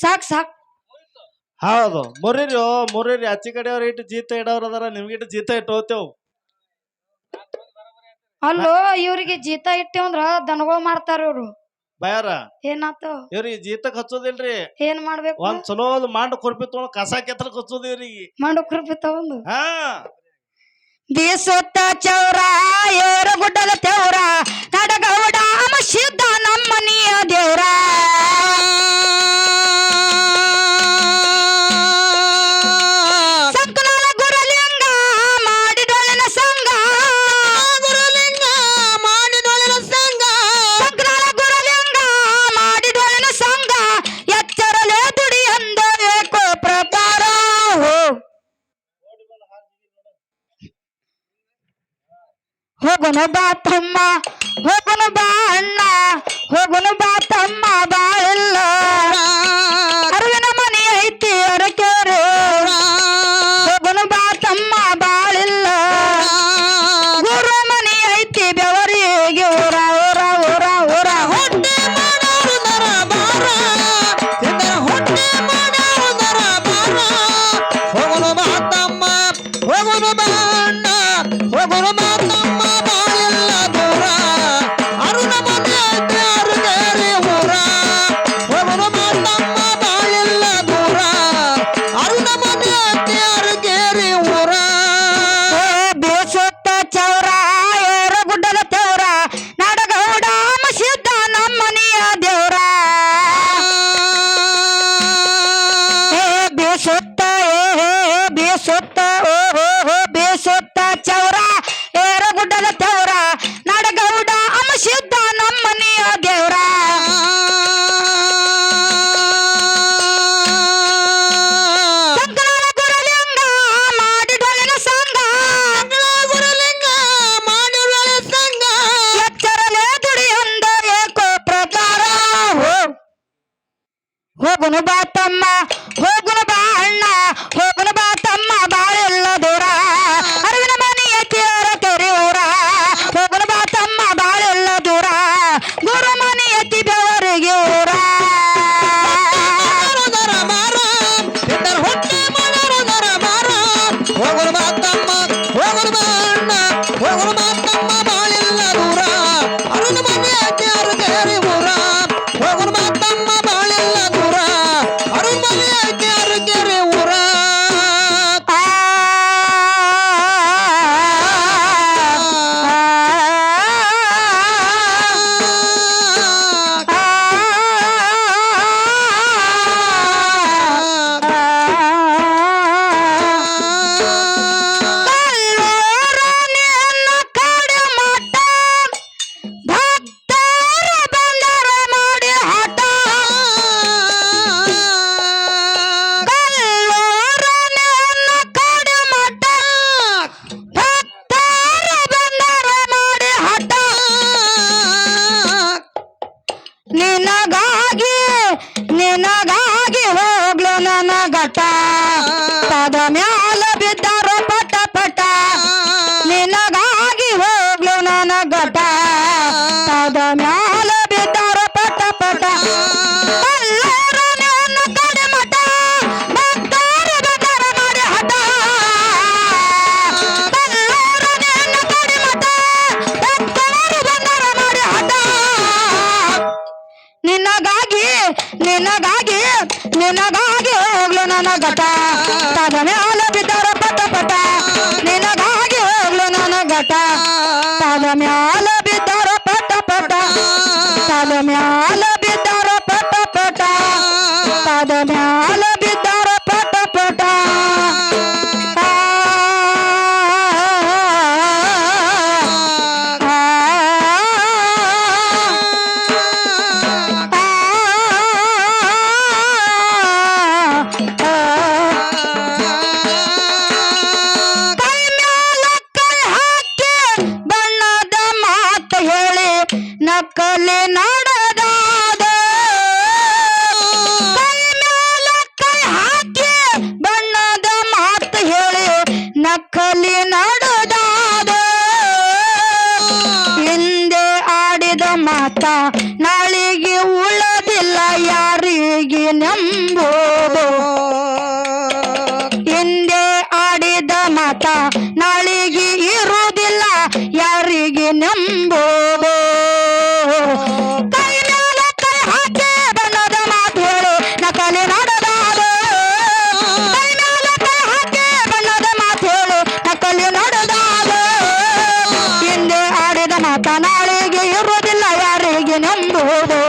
ಸಾಕ್ ಸಾಕ್. ಹೌದು ಮುರೀರಿ ಆಚೆ ಕಡೆಯವ್ರ ಇಟ್ಟು ಜೀತ ಇಡೋರ್ ಅದಾರ, ನಿಮ್ಗಿಟ್ಟು ಜೀತ ಇಟ್ಟು ಹೋಗ್ತೇವ್. ಅಲ್ಲೋ ಇವ್ರಿಗೆ ಜೀತ ಇಟ್ಟೇವಂದ್ರ ದನಗಳು ಮಾಡ್ತಾರ ಇವ್ರು. ಬಯಾರ ಏನಾತ ಇವ್ರಿಗೆ ಜೀತಕ್ ಹಚ್ಚೋದಿಲ್ರಿ, ಏನ್ ಮಾಡ್ಬೇಕು? ಒಂದ್ ಚಲೋ ಮಾಂಡ ಕೊರ್ಪಿ ತೊಗೊಂಡ್ ಕಸ ಕೆತ್ತಲಕ್ ಹಚ್ಚೋದು ಇವ್ರಿಗೆ. ಮಂಡು ಕೃಪಿ ತಗೊಂಡು ಹಾ ಬೀಸುತ್ತ ಚೌರ ಏರು ಗುಡ್ಡದ ತೆವ್ರ ನಡಗೌಡ ಸಿದ್ಧ ನಮ್ಮನಿಯ ದೇವ್ರ. ಸಂಕನಾಳ ಗುರುಲಿಂಗ ಮಾಡಿದೊಳಿನ ಸಂಘ, ಗುರುಲಿಂಗ ಮಾಡಿದೊಳಿನ ಸಂಘ, ಸಂಕನಾಳ ಗುರುಲಿಂಗ ಮಾಡಿದೊಳಿನ ಸಂಘ, ಎಚ್ಚರಲೇ ದುಡಿ ಅಂದ ಏಕೋ ಪ್ರಕಾರ. ಹೋಗುನು ಬಾ ತಮ್ಮ ಹೋಗುನು ಬಾ ಅಣ್ಣ ಹೋಗುನು ಬಾ ತಮ್ಮ ಬಾಳೆಲ್ಲ ಅರವಿನ ಮನೆ ಐತಿ ಅರಕೆರೆ. ಹೋಗುನು ಬಾ ತಮ್ಮ ಬಾಳೆಲ್ಲ ಗುರು ಮನೆ ಐತಿ ಬೆವರಿಗೆ ಊರ ಊರ ಊರ ಊರ. ಹೊಟ್ಟೆ ಮಾಡೋದರ ಬಾರ ಹೊಟ್ಟೆ ಮಾಡೋದರ ಬಾರ. ಹೋಗುನು ಬಾ ತಮ್ಮ ಹೋಗುನು ಬಾ ಅಣ್ಣ ಹೋಗುನು ಬಾ ತಮ್ಮ ಬಾಳೆಲ್ಲ ದೂರ ಅರುಣ ಮನೆ ಐತಿ ಅರಕೆರೆ ಊರ. ಹೋಗುನು ಬಾ ತಮ್ಮ ಬಾಳೆಲ್ಲ ದೂರ ಅರುಣ ಮನೆ ಐತಿ ಅರಕೆರೆ ಊರ. ಬೇಸುತ್ತ ಚೌರ ಏರು ಗುಡ್ಡದ ತೆವ್ರ ನಡಗೌಡ ಸಿದ್ಧ ನಮ್ಮನಿಯ ದೇವ್ರ. ಬೇಸುತ್ತ ಬೇಸುತ್ತ ಬೇಸುತ್ತ ಚೌರ ಏರು ಗುಡ್ಡದ ತೆವ್ರ ನಡಗೌಡ ಸಿದ್ಧ ನಮ್ಮನಿಯ ದೇವ್ರ. ಸಂಕನಾಳ ಗುರುಲಿಂಗ ಮಾಡಿದೊಳಿನ ಸಂಘ, ಗುರುಲಿಂಗ ಮಾಡಿದೊಳಿನ ಸಂಘ, ಎಚ್ಚರಲೇ ದುಡಿ ಅಂದ ಏಕೋ ಪ್ರಕಾರ. ಹೋಗುನು ಬಾ ತಮ್ಮ ಹೋಗುನು ಬಾ ಅಣ್ಣ ಹೋಗುನು ಬಾ ತಮ್ಮ ಬಾಳೆಲ್ಲ ದೂರ ಅರವಿನ ಮನೆ ಐತಿ ಅರಕೆರೆ ಊರ. ಹೋಗುನು ಬಾ ತಮ್ಮ ಬಾಳೆಲ್ಲ ದೂರ ಗುರು ಮನೆ ಐತಿ ಬೆವರಿಗೆ ಊರ. ಹೊಟ್ಟೆ ಮಾಡೋದರ ಬಾರ. ಹೋಗುನು ಬಾ ತಮ್ಮ ಹೋಗುನು ಬಾ ಅಣ್ಣ ಹೋಗುನು ಬಾ ತಮ್ಮ ಬಾಳೆಲ್ಲ ದೂರ ಅರುಣ ಮನೆ ಐತಿ ಅರಕೆರೆ ಊರ. ಹೋಗುನು ಬಾ ತಮ್ಮ ಬಾಳೆಲ್ಲ ದೂರ ಅರುಣ ಮನೆ ಐತಿ ಅರಕೆರೆ ಊರ. ನಿನಗಾಗಿ ನಿನಗಾಗಿ ಹೋಗ್ಲು ನನ್ನ ಘಟ ಪದ ಮ್ಯಾಲ ಬಿದ್ದಾರೋ ಪಟ ಪಟ. ನಿನಗಾಗಿ ಹೋಗ್ಲು ನನ್ನ ಘಟ ಪದ ಮ್ಯಾಲ ಬಿದ್ದಾರೋ ಪಟ ಪಟ. ಎಲ್ಲರೂ ನನ್ನ ಕಡೆ ಮಠ ಭಕ್ತರು ಬೆದರ ಮಾಡಿ ಹಠ. ಎಲ್ಲರೂ ನನ್ನ ಕಡೆ ಮಠ ಭಕ್ತರು ಬೆದರ ಮಾಡಿ ಹಠ. ನಿನಗಾಗಿ ನಿನಗಾಗಿ ನಿನಗಾಗಿ ಹೋಗ್ಲು ನನ್ನ ಘಟ ಪದ ಮ್ಯಾಲ ಬಿದ್ದಾರ ಪಟ ಪಟ. ನಿನಗಾಗಿ ಹೋಗ್ಲು ನನ್ನ ಘಟ ಪದ ಮ್ಯಾಲ ಬಿದ್ದಾರ ಪಟ ಪಟ. ಪದ ಮ್ಯಾಲ ಬಿದ್ದಾರ ಪಟ ಪಟ. ಪದ ಮ್ಯಾಲ ಬಿದ್ದಾರ ಪಟ ಪಟ. ಕೈ ಮ್ಯಾಲ ಕೈ ಹಾಕಿ ಬಣ್ಣದ ಮಾತು ಹೇಳಿ ನಕಲಿ ನಡೆದಾದ. ಕೈ ಮ್ಯಾಲ ಕೈ ಹಾಕಿ ಬಣ್ಣದ ಮಾತು ಹೇಳಿ ನಕಲಿ ನಡೆದಾದ. ಹಿಂದೆ ಆಡಿದ ಮಾತ ನಾಳಿಗೆ ಉಳದ ಇರುವುದಿಲ್ಲ ಯಾರಿಗೆ ನಂಬೋದು ಹಿಂದೆ ಆಡಿದ ಮಾತ ನಾಳೆಗೆ ಇರುವುದಿಲ್ಲ ಯಾರಿಗೆ ನಂಬೋದು ಕೈ ಮೇಲೆ ಕೈ ಹಾಕಿ ಬಣ್ಣದ ಮಾತು ಹೇಳು ನಕಲಿ ನಡೆದಾಡು ಕೈ ಮೇಲೆ ಕೈ ಹಾಕಿ ಬಣ್ಣದ ಮಾತು ಹೇಳು ನಕಲಿ ನಡೆದಾಡು ಹಿಂದೆ ಆಡಿದ ಮಾತ ನಾಳೆಗೆ ಇರುವುದಿಲ್ಲ ಯಾರಿಗೆ ನಂಬೋದು